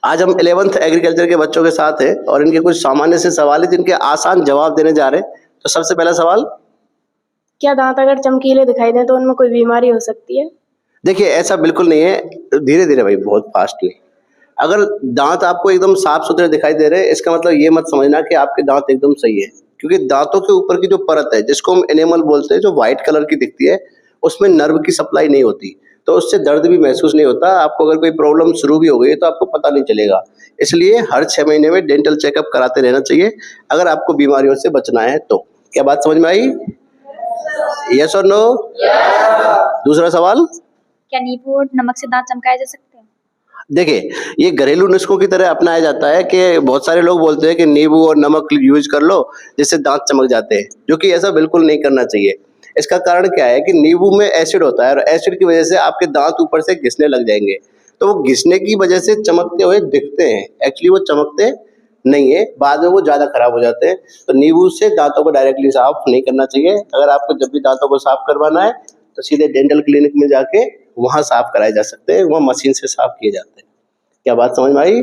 आज हम 11th agriculture के बच्चों के साथ हैं और इनके कुछ सामान्य से सवाल है जिनके आसान जवाब देने जा रहे हैं। तो सबसे पहला सवाल, क्या दांत अगर चमकीले दिखाई दें तो उनमें कोई बीमारी हो सकती है? देखिए ऐसा बिल्कुल नहीं है, धीरे धीरे भाई, बहुत फास्ट नहीं। अगर दांत आपको एकदम साफ सुथरे दिखाई दे रहे हैं, इसका मतलब ये मत समझना कि आपके दांत एकदम सही है, क्योंकि दांतों के ऊपर की जो परत है जिसको हम एनेमल बोलते हैं, जो व्हाइट कलर की दिखती है, उसमें नर्व की सप्लाई नहीं होती, तो उससे दर्द भी महसूस नहीं होता। आपको अगर कोई प्रॉब्लम शुरू भी हो गई है तो आपको पता नहीं चलेगा। इसलिए हर 6 महीने में डेंटल चेकअप कराते रहना चाहिए अगर आपको बीमारियों से बचना है तो। क्या बात समझ में आई? यस और नो? दूसरा सवाल, क्या नींबू और नमक से दांत चमकाए जा सकते हैं? देखिए ये घरेलू नुस्खों की तरह अपनाया जाता है कि बहुत सारे लोग बोलते हैं कि नींबू और नमक यूज कर लो जिससे दांत चमक जाते हैं, जो कि ऐसा बिल्कुल नहीं करना चाहिए। इसका कारण क्या है कि नींबू में एसिड होता है और एसिड की वजह से आपके दांत ऊपर से घिसने लग जाएंगे, तो वो घिसने की वजह से चमकते हुए दिखते हैं, एक्चुअली वो चमकते नहीं है, बाद में वो ज़्यादा खराब हो जाते हैं। तो नींबू से दांतों को डायरेक्टली साफ नहीं करना चाहिए। अगर आपको जब भी दांतों को साफ करवाना है तो सीधे डेंटल क्लिनिक में जाके वहाँ साफ कराए जा सकते हैं, वहाँ मशीन से साफ किए जाते हैं। क्या बात समझ में आई?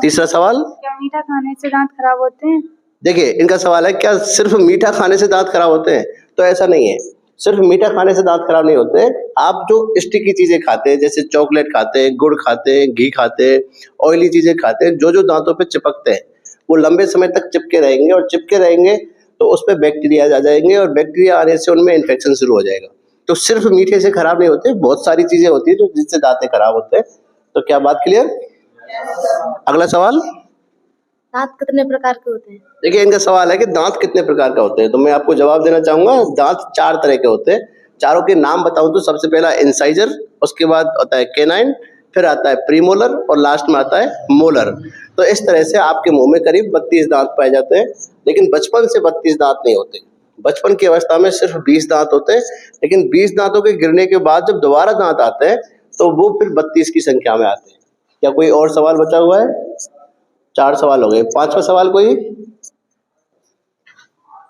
तीसरा सवाल, क्या मीठा खाने से दांत खराब होते हैं? देखिए इनका सवाल है क्या सिर्फ मीठा खाने से दांत खराब होते हैं? तो ऐसा नहीं है, सिर्फ मीठा खाने से दांत खराब नहीं होते। आप जो स्टिकी चीजें खाते हैं, जैसे चॉकलेट खाते हैं, गुड़ खाते हैं, घी खाते हैं, ऑयली चीजें खाते हैं, जो जो दांतों पे चिपकते हैं वो लंबे समय तक चिपके रहेंगे, और चिपके रहेंगे तो उस पर बैक्टीरिया आ जाएंगे, और बैक्टीरिया आने से उनमें इन्फेक्शन शुरू हो जाएगा। तो सिर्फ मीठे से खराब नहीं होते, बहुत सारी चीजें होती है जो जिससे दांतें खराब होते हैं। तो क्या बात क्लियर? अगला सवाल, दांत कितने प्रकार के होते हैं? देखिए इनका सवाल है कि दांत कितने प्रकार का होते हैं, तो मैं आपको जवाब देना चाहूंगा। दांत 4 तरह के होते हैं। चारों के नाम बताऊं तो सबसे पहला इंसाइजर, उसके बाद आता है केनाइन, फिर आता है प्रीमोलर और लास्ट में आता है मोलर। तो इस तरह से आपके मुंह में करीब 32 दांत पाए जाते हैं, लेकिन बचपन से 32 दांत नहीं होते। बचपन की अवस्था में सिर्फ 20 दांत होते हैं, लेकिन 20 दांतों के गिरने के बाद जब दोबारा दांत आते हैं तो वो फिर 32 की संख्या में आते हैं। क्या कोई और सवाल बचा हुआ है? 4 सवाल हो गए। 5वां सवाल कोई?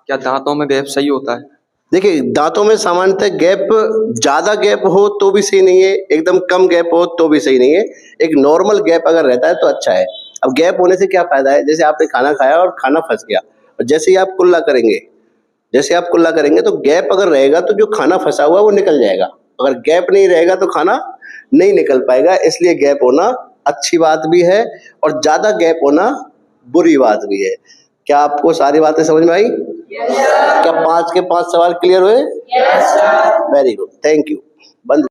क्या दांतों में गैप सही होता है? देखिए दांतों में सामान्यतः गैप, ज्यादा गैप हो तो भी सही नहीं है, एकदम कम गैप हो तो भी सही नहीं है। एक नॉर्मल गैप अगर रहता है तो अच्छा है। अब गैप होने से क्या फायदा है? जैसे आपने खाना खाया और खाना फंस गया, और जैसे ही आप कुल्ला करेंगे तो गैप अगर रहेगा तो जो खाना फंसा हुआ है वो निकल जाएगा। अगर गैप नहीं रहेगा तो खाना नहीं निकल पाएगा। इसलिए गैप होना अच्छी बात भी है और ज्यादा गैप होना बुरी बात भी है। क्या आपको सारी बातें समझ में आई? क्या 5 के 5 सवाल क्लियर हुए? Very good, thank you. बंद।